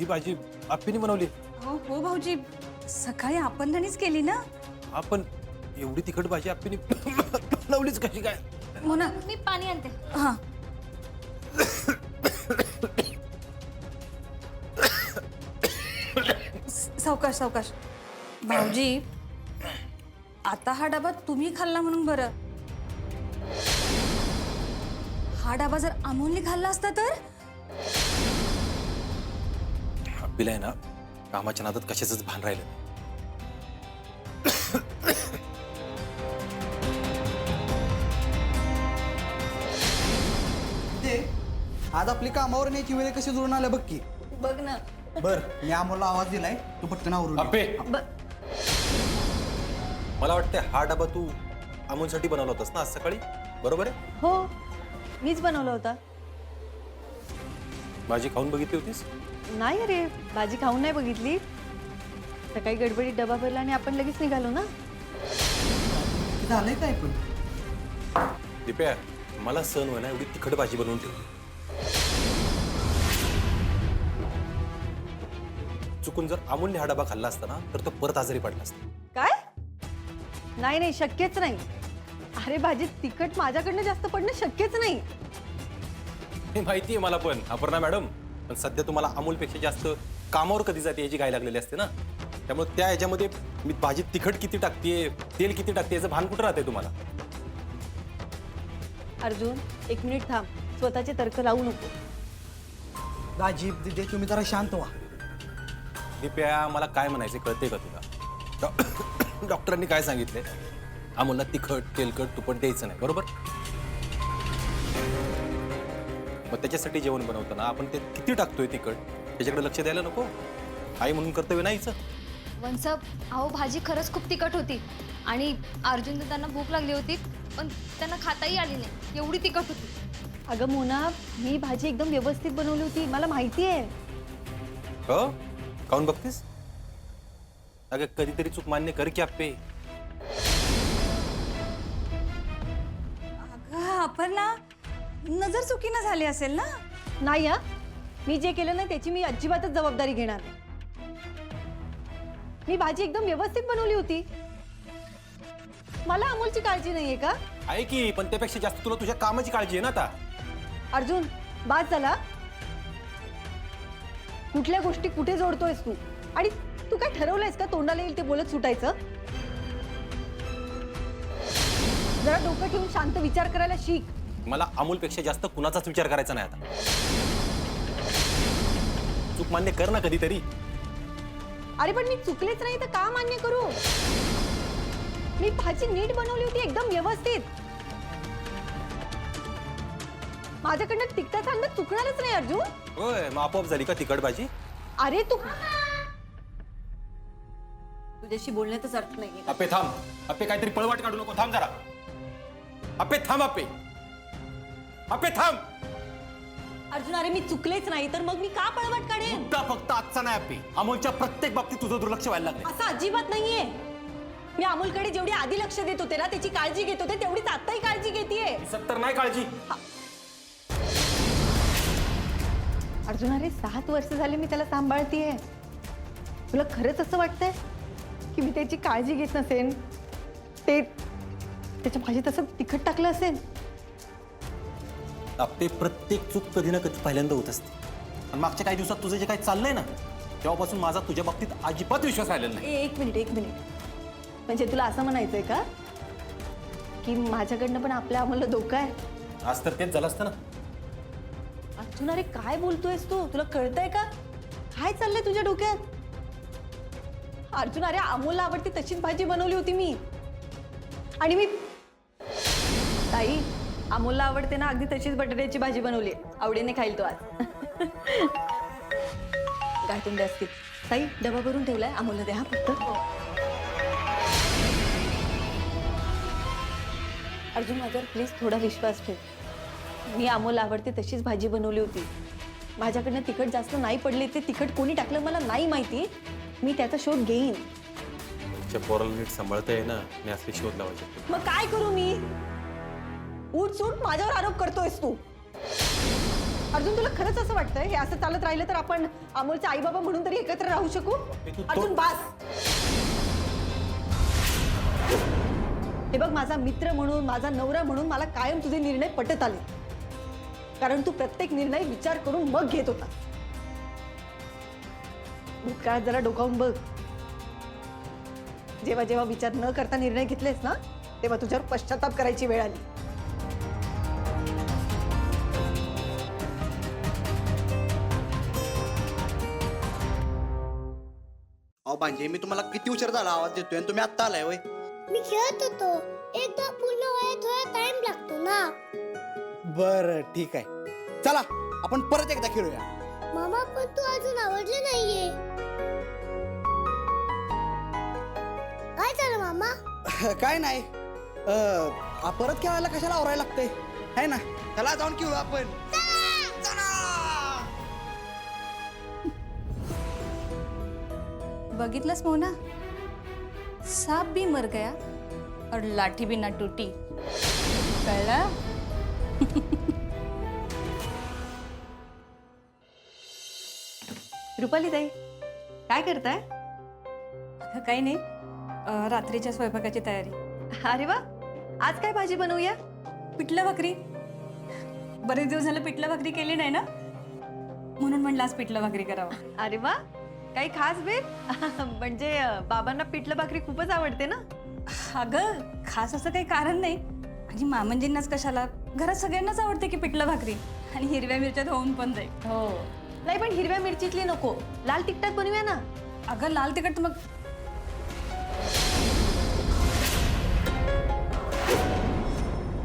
ही भाजी आप्पीने बनवली? हो हो भाऊजी, सकाळी आपण त्यांनीच केली ना. आपण एवढी तिखट भाजी आप्पीने बनवलीच कशी काय? मोना, मी पाणी आणते. हा. सावकाश सावकाश. भाऊजी, आता हा डबा तुम्ही खाल्ला म्हणून बरं. हा डबा जर अमोलने खाल्ला असता तर? आप्पीला आहे ना कामाच्या नादात कशाचंच भान राहिलं नाही. आज आपली कामावर न्यायची वेळ कशी जुळून आल्या बघ की. बघ ना. बर, मी अमोलला आवाज दिलाय, तू पटकन आवरून ये. आप्पे, मला वाटतं हा डबा तू अमोलसाठी बनवला होतास ना आज सकाळी, बरोबर आहे? हो, मीच बनवला होता. भाजी खाऊन बघितली होतीस? नाही रे, भाजी खाऊन नाही बघितली. सकाळी गडबडीत डबा भरला आणि आपण लगेच निघालो ना. झालंय काय पण? दिप्या, मला सण होईना एवढी तिखट भाजी बनवून ठेवली. चुकून जर अमोलने हा डबा खाल्ला असता ना तर तो परत आजारी पडला असता. काय? नाही नाही, शक्यच नाही. अरे भाजी तिखट माझ्याकडनं जास्त पडणं शक्यच नाही. हे माहिती आहे मला पण अपर्णा मॅडम, पण सध्या तुम्हाला अमोलपेक्षा जास्त कामावर कधी जाते याची घाई लागलेली असते ना, त्यामुळे त्या ह्याच्यामध्ये मी भाजी तिखट किती टाकतेय, तेल किती टाकते याचं भान कुठं राहते तुम्हाला? अर्जुन, 1 मिनिट थांब. स्वतःचे तर्क लावू नको. दाजी दिदे, तुम्ही जरा शांत व्हा. दिप्या, मला काय म्हणायचं कळते का तुला? डॉक्टरांनी काय सांगितलंय? अमोलला तिखट तेलकट तुपट द्यायचं नाही, बरोबर? मग त्याच्यासाठी जेवण बनवताना आपण ते किती टाकतोय तिखट त्याच्याकडे लक्ष द्यायला नको? आई म्हणून कर्तव्य नाहीच. वंसप, अहो भाजी खरंच खूप तिखट होती आणि अर्जुन त्यांना भूक लागली होती पण त्यांना खाताही आली नाही, एवढी तिखट होती. अगं मोना, मी भाजी एकदम व्यवस्थित बनवली होती, मला माहिती आहे. हो, खाऊन बघतीस? अगं कधीतरी चूक मान्य कर की आप्पे. अगं आपण ना नजर चुकीनं झाली असेल ना. नाही हा, मी जे केलं नाही त्याची मी अजिबातच जबाबदारी घेणार नाही. मी भाजी एकदम व्यवस्थित बनवली होती. मला अमोलची काळजी नाहीये का? आहे की, पण त्यापेक्षा जास्त तुला तुझ्या कामाची काळजी आहे ना आता. अर्जुन, बाद झाला. कुठल्या गोष्टी कुठे जोडतोयस तू? आणि तू काय ठरवलंयस का तोंडाला येईल ते बोलत सुटायचं? जरा डोकं ठेवून शांत विचार करायला शिक. मला अमोलपेक्षा जास्त कुणाचाच विचार करायचा नाही आता. चूक मान्य कर ना कधीतरी. अरे पण मी चुकलेच नाही तर का मान्य करू? मी भाजी नीट बनवली होती, एकदम व्यवस्थित. माझ्याकडनं तिखटाचं अन्न चुकणारच नाही अर्जुन. होय, मग आपोआप झाली का तिखट भाजी? अरे तू तुझ्याशी बोलण्यातच अर्थ नाहीये. अप्पे थांब. अप्पे काहीतरी पळवाट काढू नको, थांब जरा. अप्पे थांब. अप्पे अप्पे थांब. अर्जुन, अरे मी चुकलेच नाही तर मग मी का पळवाट काढेन? मुद्दा फक्त आजचा नाही अप्पे, अमोलच्या प्रत्येक बाबतीत तुझं दुर्लक्ष व्हायला लागलं. असं अजिबात नाहीये. मी अमोलकडे जेवढी आधी लक्ष देत होते ना, त्याची काळजी घेत होते, तेवढीच आताही काळजी घेतेय. 70 नाही काळजी. अर्जुन, अरे 7 वर्ष झाले मी त्याला सांभाळतीये. तुला खरंच असं वाटतंय की मी त्याची काळजी घेत नसेन? ते त्याच्या भाजीत असं तिखट टाकलं असेल? अप्पे, प्रत्येक चूक कधी ना कधी पहिल्यांदा होत असते. आणि मागच्या काही दिवसात तुझं जे काही चाललंय ना, तेव्हापासून माझा तुझ्या बाबतीत अजिबात विश्वास राहिलेला नाही. एक मिनिट. म्हणजे तुला असं म्हणायचंय का की माझ्याकडनं पण आपल्या अमोलला धोका आहे? आज तर तेच झालं असतं ना. अर्जुन, अरे काय बोलतोयस तू? तुला कळतंय का काय चाललंय तुझ्या डोक्यात? अर्जुन, अरे अमोलला आवडती तशीच भाजी बनवली होती मी. आणि मी ताई, अमोलला आवडते ना अगदी तशीच बटाट्याची भाजी बनवली. आवडीने खाईल तो आज. गाठून द्या असतील. ताई, डबा भरून ठेवलाय, अमोलला द्या फक्त. अर्जुन, माझ्यावर प्लीज थोडा विश्वास ठेव. मी अमोलला आवडते तशीच भाजी बनवली होती. माझ्याकडनं तिखट जास्त नाही पडले. ते तिखट कोणी टाकलं मला नाही माहिती. मी त्याचा शोध घेईन. तुमच्या पोराला नीट सांभाळता ये ना, मी असले शोध लावायचे. मग काय करू मी? उठ सूट माझ्यावर आरोप करतोयस तू. अर्जुन तुला खरंच असं वाटतंय हे असं चालत राहिलं तर आपण अमोलचे आई बाबा म्हणून तरी एकत्र राहू शकू? अर्जुन बास. हे बघ, माझा मित्र म्हणून, माझा नवरा म्हणून मला कायम तुझे निर्णय पटत आले, कारण तू प्रत्येक निर्णय विचार करून मग घेत होता. भूतकाळात जरा डोकावून बघ. जेव्हा जेव्हा विचार न करता निर्णय घेतलेस ना, तेव्हा तुझ्यावर पश्चाताप करायची वेळ आली. अहो भांजे, मी तुम्हाला किती उशीर झाला आवाज देतोय आणि तुम्ही आत्ता आलाय वय? मी खेळत होतो. एकदा पूर्ण व्हायला थोडा टाइम लागतो ना. बर ठीक आहे, चला आपण परत एकदा खेळूया. मामा, पण तू अजून आवडले नाहीये. काय झालं मामा? काय नाही, परत खेळायला कशाला आवरायला लागतंय, है ना? चला जाऊन खेळू आपण. चला. बघितलंस मोना, सांप भी मर गया और लाठी भी ना टूटी. कळलं? रुपाली ताई, काय करताय? काही नाही, रात्रीच्या स्वयंपाकाची तयारी. अरे वा, आज काय भाजी बनवूया? पिठलं भाकरी. बरेच दिवस झालं पिठलं भाकरी केली नाही ना, म्हणून म्हणलं आज पिठलं भाकरी करावं. अरे वा, काही खास बेत? म्हणजे बाबांना पिठलं भाकरी खूपच आवडते ना? अगं, खास असं काही कारण नाही, आणि मामंजींनाच कशाला, घरात सगळ्यांनाच आवडते की पिठलं भाकरी, आणि हिरव्या मिरच्यात होऊन पण जाईल. हो. नाही, पण हिरव्या मिरचीतली नको, लाल तिखटात बनवूया ना. अगं, लाल तिखट मग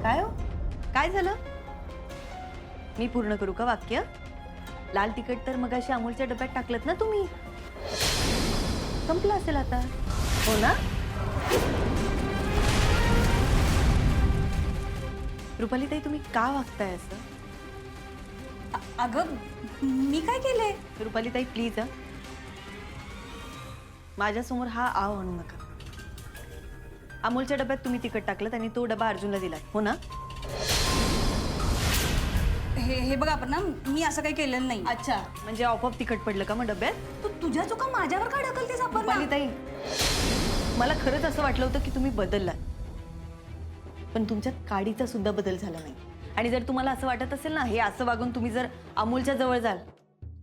काय हो, काय झालं? मी पूर्ण करू का वाक्य? लाल तिखट तर मगाशी अमूलच्या डब्यात टाकलत ना तुम्ही, संपलं असेल आता, हो ना? रुपाली ताई, तुम्ही का वागताय असं? अगं, मी काय केलंय? रुपाली ताई प्लीज, माझ्यासमोर हा आव आणू नका. अमूलच्या डब्यात तुम्ही तिखट टाकलं आणि तो डबा अर्जुनला दिला, हो ना? हे बघ अपर्णा, मी असं काही केलेलं नाही. अच्छा, म्हणजे आपोआप तिखट पडलं का मग डब्यात? तू तुझ्या चुका माझ्यावर का ढकलतेस अपर्णा? रुपाली ताई, मला खरंच असं वाटलं होतं की तुम्ही बदललात, पण तुमच्यात काडीचा सुद्धा बदल झाला नाही. आणि जर तुम्हाला असं वाटत असेल ना, हे असं वागून तुम्ही जर अमूलच्या जवळ जाल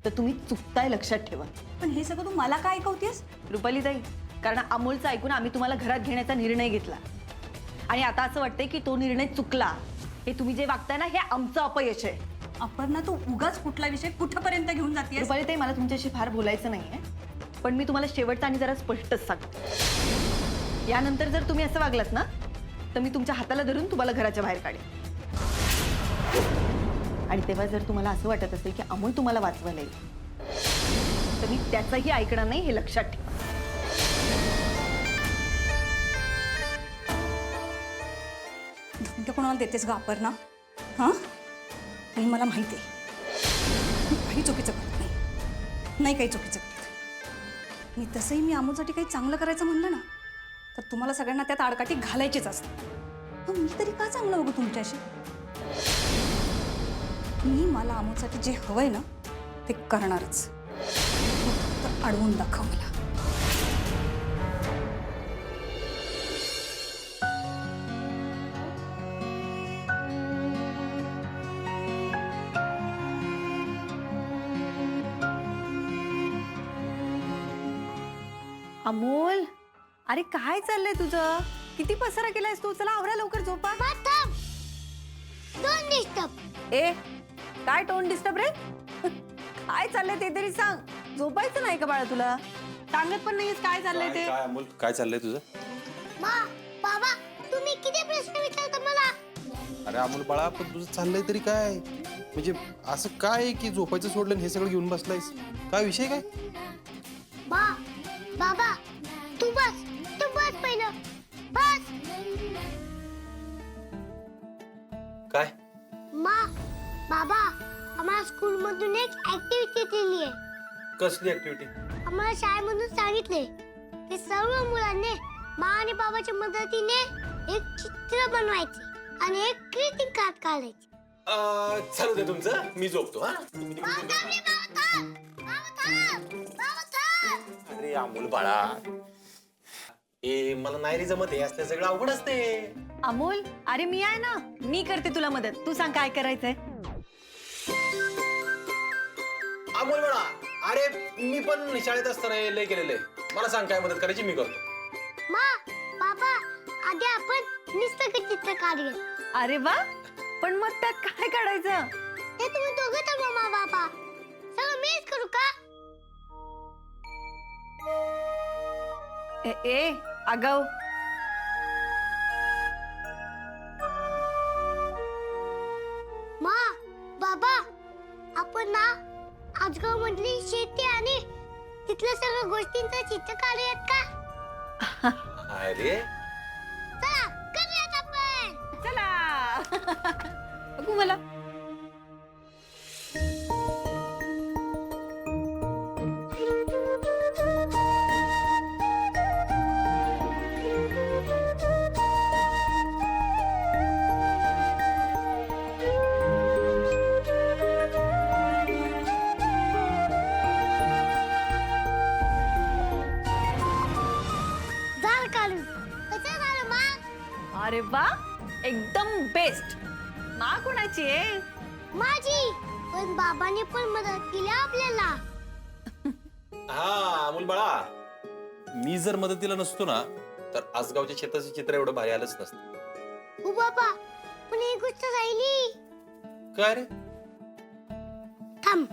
तर तुम्ही चुकताय, लक्षात ठेवा. पण हे सगळं तू मला काय ऐकवतेस? रुपाली ताई, कारण अमोलचं ऐकून आम्ही तुम्हाला घरात घेण्याचा निर्णय घेतला, आणि आता असं वाटतंय की तो निर्णय चुकला. हे तुम्ही जे वागताय ना, हे आमचं अपयश आहे. अपर्णा, तू उगाच कुठला विषय कुठपर्यंत घेऊन जातेस? रुपाली ताई, मला तुमच्याशी फार बोलायचं नाहीये, पण मी तुम्हाला शेवटचं आणि जरा स्पष्टच सांगते. यानंतर जर तुम्ही असं वागलात ना, तर मी तुमच्या हाताला धरून तुम्हाला घराच्या बाहेर काढेन. आणि तेव्हा जर तुम्हाला असं वाटत असेल की अमोल तुम्हाला वाचवायला येईल, तर मी त्याचंही ऐकणार नाही, हे लक्षात ठेवा. धमक्या कोणाला देतेस ग अपर्णा? हां, आणि मला माहिती आहे मी काही चुकीचं करत नाही काही चुकीचं करत मी. तसंही मी अमोलसाठी काही चांगलं करायचं म्हणलं ना, तर तुम्हाला सगळ्यांना त्यात आडकाठी घालायचीच असते. मग मी तरी का चांगलं बघू तुमच्याशी? मला अमोलसाठी जे हवंय ना, ते करणारच. फक्त अडवून दाखव मला. अमोल, अरे काय चाललंय तुझं? किती पसारा केलायस तू? चला आवरा लवकर, झोपा. Don't disturb. ए, काय टोन डिस्टर्ब रे? काय चाललंय ते तरी सांग. झोपायचं नाही का बाळा तुला? सांगत पण नाहीस काय चाललंय ते. काय अमोल, काय चाललंय तुझं? बाबा, तुम्ही किती प्रश्न विचारता मला? अरे अमोल बाळा, पण तुझं चाललंय तरी काय? म्हणजे असं काय की झोपायचं सोडलं आणि हे सगळं घेऊन बसलायस? काय विषय काय? बाबा, तू बस पहिलं, बस. काय? बाबा, आम्हाला स्कूल मधून एक ऍक्टिव्हिटी दिली आहे. कसली ऍक्टिव्हिटी? आम्हाला शाळेमधून सांगितले की सर्व मुलांनी मा आणि बाबाच्या मदतीने एक चित्र बनवायचे आणि एक ग्रीटिंग कार्ड काढायचे. चालू दे तुमचं, मी झोपतो. हा अरे अमोल बाळा, मला नाही रे जमत, हे असलं सगळं अवघड असते. अमोल, अरे मी आहे ना, मी करते तुला मदत. तू सांग काय करायचंय. अमोल बाळा, अरे मी पण शाळेत असताना हे लय केलेलं आहे. मला सांग काय मदत करायची, मी करतो. मा बाबा आधी आपण निसर्ग चित्र काढूया. अरे वा, पण मग त्यात काय काढायचं. ते तुम्ही दोघं तर मामा बाबा सगळं मीच करू का? ए आगाऊ. मा बाबा आपण ना आजगाव मधली शेती आणि तिथल्या सगळ्या गोष्टींचं चित्र काढूयात का? अरे चला करूयात आपण. चला. बघू मला. झाड काढू. कसं झालं मा? अरे वा, एकदम बेस्ट. मा कोणाची आहे. माझी. पण बाबाने पण मदत केली आपल्याला. हा अमोल बाळा, मी जर मदतीला नसतो ना, तर आसगावच्या शेताचं चित्र एवढं भारी आलंच नसतं. हो बाबा, पण एक गोष्ट राहिली. काय रे? थांब.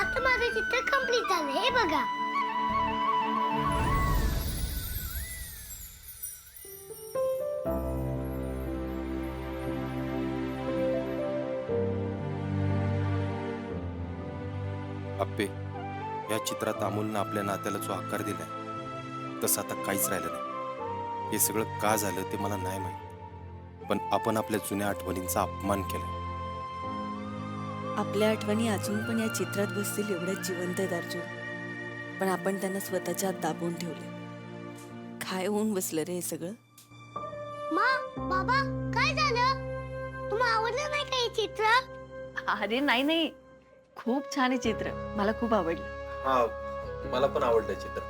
आता माझं चित्र कम्प्लीट झालं. हे बघा. अप्पे, या चित्रात अमोलनं आपल्या नात्याला जो आकार दिलाय तसं आता काहीच राहिलं नाही. हे सगळं का झालं ते मला नाही माहित, पण आपण आपल्या जुन्या आठवणींचा अपमान केलाय. आपल्या आठवणी अजून पण या चित्रात बसतील एवढ्याच जिवंत आहेत अर्जुन. पण आपण त्यांना स्वतःच्या आत दाबून ठेवले. काय होऊन बसलं रे हे सगळं. मा बाबा काय झालं? तुम्हाला आवडलं नाही का हे चित्र? अरे नाही नाही, खूप छान आहे चित्र. मला खूप आवडलं. हा, मला पण आवडलं चित्र.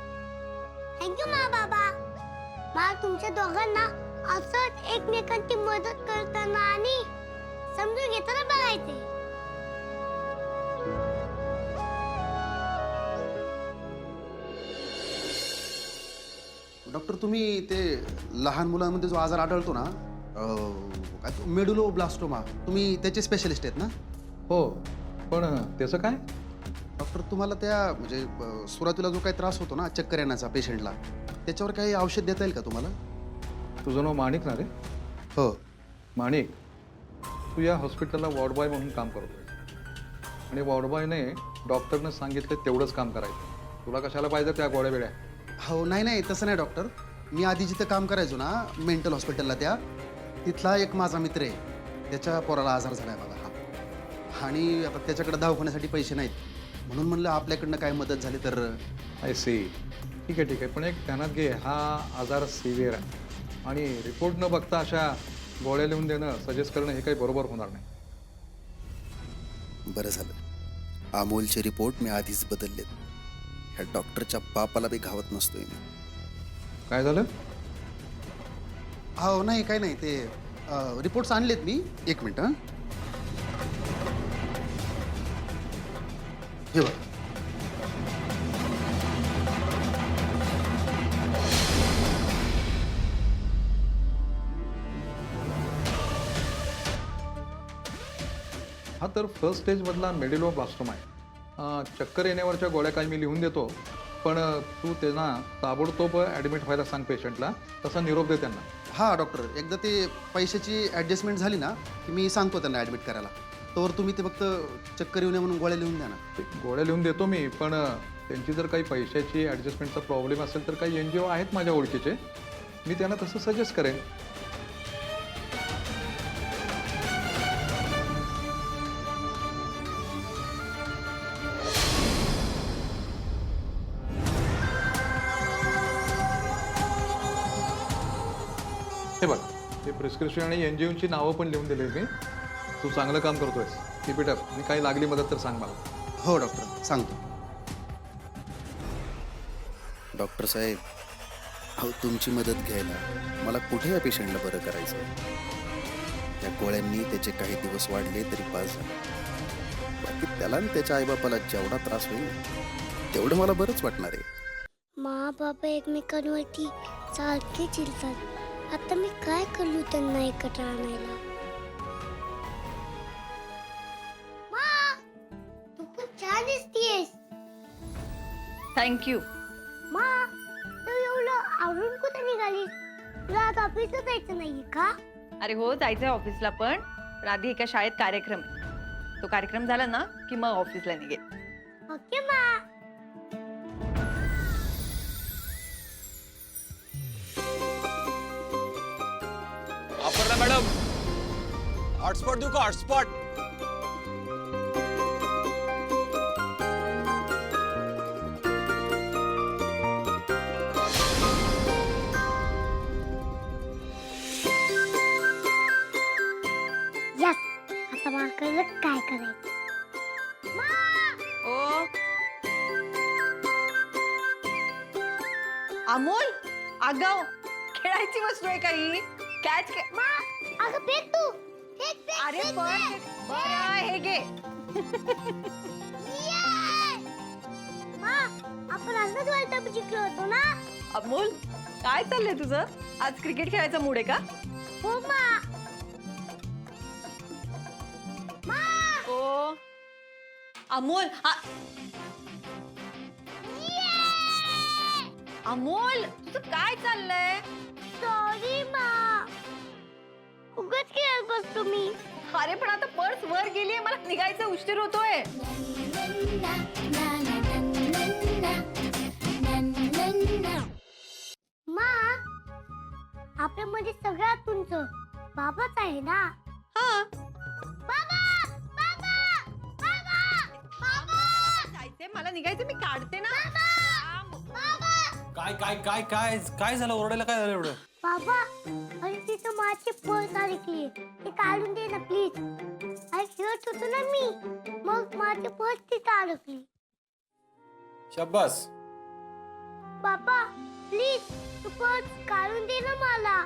थँक्यू मा बाबा. मला तुमच्या दोघांना असंच एकमेकांची मदत करताना आणि समजून घेताना बघायचे. डॉक्टर, तुम्ही ते लहान मुलांमध्ये जो आजार आढळतो ना, काय तो मेडुलोब्लास्टोमा, तुम्ही त्याचे स्पेशलिस्ट आहेत ना? हो, पण त्याचं काय. डॉक्टर, तुम्हाला त्या म्हणजे सुरुवातीला जो काही त्रास होतो ना चक्कर येण्याचा पेशंटला, त्याच्यावर काही औषध देता येईल का तुम्हाला? तुझं नाव माणिक ना रे. हो. माणिक, तू या हॉस्पिटलला वॉर्ड बॉय म्हणून काम करतोय आणि वॉर्ड बॉयने डॉक्टरनं सांगितलं तेवढंच काम करायचं. तुला कशाला पाहिजे त्या गोळ्या वेळ्या. हो, नाही नाही तसं नाही डॉक्टर. मी आधी जिथं काम करायचो ना मेंटल हॉस्पिटलला, त्या तिथला एक माझा मित्र आहे, त्याच्या पोराला आजार झाला आहे बघा हा. आणि आता त्याच्याकडे दवाखान्यासाठी पैसे नाहीत, म्हणून म्हणलं आपल्याकडनं काय मदत झाली तर. I see. ठीक आहे, पण एक ध्यानात घे, हा आजार सिव्हिअर आहे आणि रिपोर्ट न बघता अशा गोळ्या लिहून देणं, सजेस्ट करणं हे काही बरोबर होणार नाही. बरं झालं, अमोलचे रिपोर्ट मी आधीच बदललेत. ह्या डॉक्टरच्या बापाला बी घावत नसतोय मी. काय झालं. हो नाही काय नाही, ते रिपोर्ट्स आणलेत मी. एक मिनिट. हां, हे बघ. हा तर फर्स्ट स्टेजमधला मेडुलोब्लास्टोमा आहे. चक्कर येण्यावरच्या गोळ्या काही मी लिहून देतो, पण तू त्यांना ताबडतोब ॲडमिट व्हायला सांग पेशंटला. तसा निरोप दे त्यांना. हां डॉक्टर, एकदा ते पैशाची ॲडजस्टमेंट झाली ना की मी सांगतो त्यांना ॲडमिट करायला. तोवर तुम्ही ते फक्त चक्कर येऊ नये म्हणून गोळ्या लिहून द्या ना. ते गोळ्या लिहून देतो मी, पण त्यांची जर काही पैशाची ॲडजस्टमेंटचा प्रॉब्लेम असेल तर काही NGO आहेत माझ्या ओळखीचे, मी त्यांना तसं सजेस्ट करेन. हे बघ, ते प्रिस्क्रिप्शन आणि एनजीओची नावं पण लिहून दिली मी. तू चांगलं काम करतोयस. Keep it up. आणि काही लागली मदत तर सांग मला. हो डॉक्टर, सांगतो. डॉक्टर साहेब, अहो तुमची मदत घ्यायला मला कुठे या पेशंटला बरं करायचं आहे. त्या गोळ्यांनी त्याचे काही दिवस वाढले तरी पास झाले. बाकी त्याला आणि त्याच्या आईबापाला जेवढा त्रास होईल तेवढं मला बरंच वाटणार आहे. मा बाबा एकमेकांवरती सारखे चिडतात. आता मी काय करू त्यांना एकत्र आणायला? मा, तू खूप छान दिसतीयस. थँक्यू. मा, तू एवढं आवरून कुठे निघालीस? तुला आज ऑफिसला जायचं नाहीये का? अरे हो, जायचंय ऑफिसला, पण आधी एका शाळेत कार्यक्रम आहे. तो कार्यक्रम झाला ना की मग ऑफिसला निघेल. ओके मा. अपर्णा मॅडम, हॉटस्पॉट देऊ का? हॉटस्पॉट. यस, आता मला कळलं काय करायचं. ओ अमोल, आगाव, खेळायची वस्तू आहे काही? कॅच. मा, अगं फेक तू. फेक फेक. अरे फेक, बरं फेक. बरं, हे घे. ये! मा, आपण असंच वर्ल्ड कप जिंकलो होतो ना? अमोल, काय चाललंय तुझं? आज क्रिकेट खेळायचा मूड आहे का? हो मा. मा, ओ अमोल, अमोल, तुझं काय चाललंय? सॉरी मा. उगाच खेळत बसतो मी. अरे पण आता पर्स वर गेलीये, मला निघायचा उशीर होतोय. मा, आपल्यामध्ये सगळ्यात उंच बाबाच आहे ना? हा, बाबा, बाबा, बाबा, बाबा, जायचंय, मला निघायचं, मी काढते ना. बाबा, काय काय काय काय काय झालं? ओरडायला काय झालं एवढं? बाबा, अरे तिथं माझी पर्स अडकली. ते काढून दे ना प्लीज. अरे खेळत होतो ना मी, मग माझी पर्स तिथं अडकली. शाब्बास. बाबा प्लीज, तू पर्स काढून दे ना मला.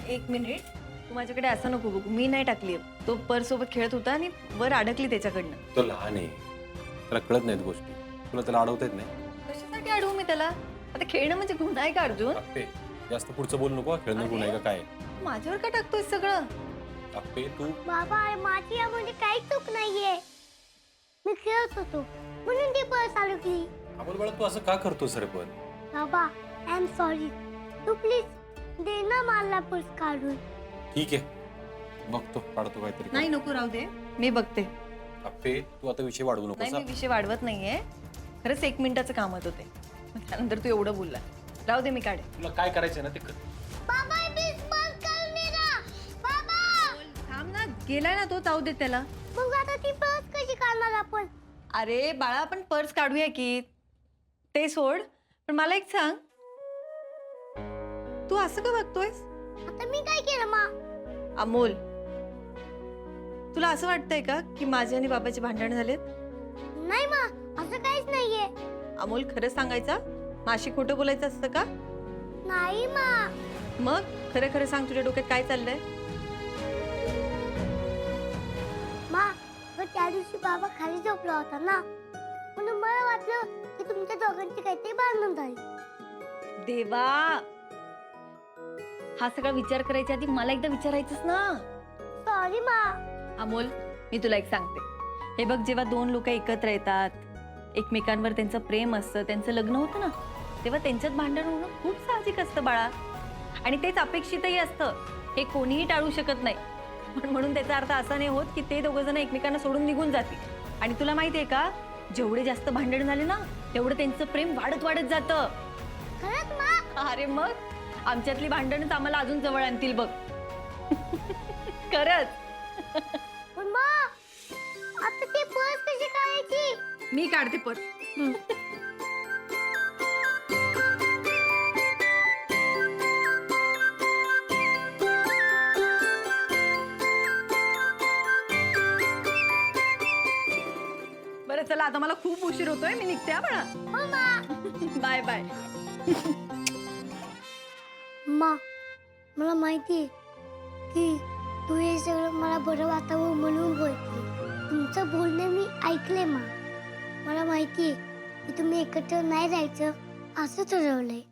एक मिनिट, तू माझ्याकडे असं नको बघू, मी नाही टाकली. तो पर्स सोबत खेळत होता आणि वर अडकली त्याच्याकडनं. तो लहान आहे, त्याला कळत नाहीत गोष्टी. तुला त्याला अडवता येत नाही. कशासाठी अडवू मी त्याला? आता खेळणं म्हणजे गुन्हा आहे का अर्जुन? अप्पे, जास्त पुढचं बोलू नको. खेळणं गुन्हा आहे का काय? माझ्यावर का टाकतोय सगळं? अप्पे तू बाबा, अरे माझी यामध्ये काही चूक नाहीये. मी खेळत होतो म्हणून ती पर्स अडकली. अमोल बाळा, तू असं का करतोस रे पण? बाबा, आय एम सॉरी. तू प्लीज दे ना मला पर्स काढून. ठीक आहे, बघतो, काढतो काहीतरी. नाही, नको, राहू दे, मी बघते. अप्पे, तू आता विषय वाढवू नाही, नकोस. मी विषय वाढवत नाहीये. खरंच 1 मिनिटाचं कामत होते, मग त्यानंतर तू एवढं बोलला. राहू दे, मी काढे. तुला काय करायचंय ना ते कर. बाबा, प्लीज पर्स काढून दे ना. बाबा, थांब ना, गेलाय ना तो, जाऊ दे त्याला. मग आता ती पर्स कशी काढणार आपण? अरे बाळा, आपण पर्स काढूया की. ते सोड, पण मला एक सांग, तू असं का बघतोयस? आता मी काय केलं मा? अमोल, तुला असं वाटतंय का की माझे आणि बाबाचे भांडण झालेत? नाही मा, असं काहीच नाहीये. अमोल, खरं सांगायचा, माशी खोटं बोलायचं असतं का? नाही मा. मग खरं खरं सांग, तुझ्या डोक्यात काय चाललंय? मा, त्या दिवशी बाबा खाली झोपला होता ना, म्हणून मला वाटलं की तुमच्या दोघांची काहीतरी भांडण झाली. देवा, हा सगळा विचार करायच्या आधी मला एकदा विचारायचंच ना. सॉरी मा. अमोल, मी तुला एक सांगते. हे बघ, जेव्हा 2 लोक एकत्र येतात, एकमेकांवर त्यांचं प्रेम असतं, त्यांचं लग्न होतं ना, तेव्हा त्यांच्यात भांडण होणं खूप साहजिक असतं बाळा. आणि तेच अपेक्षितही असतं, हे कोणीही टाळू शकत नाही. पण म्हणून त्याचा अर्थ असा नाही होत की ते दोघं जण एकमेकांना सोडून निघून जातील. आणि तुला माहितीये का, जेवढे जास्त भांडण झाले ना, तेवढं त्यांचं प्रेम वाढत वाढत जातं. खरंच मा? अरे मग, आमच्यातली भांडणच आम्हाला अजून जवळ आणतील बघ. खरंच. पण मा, आता ती पर्स कशी काढायची? मी काढते पर्स. चला आता मला खूप उशीर होतोय, मी निघते म्हणा. Bye bye. मा मला माहिती की तू हे सगळं मला बरं वाटावं म्हणून बोलते. तुमचं बोलणं मी ऐकलंय मा. मला माहिती की तुम्ही एकत्र नाही राहायचं असं ठरवलंय.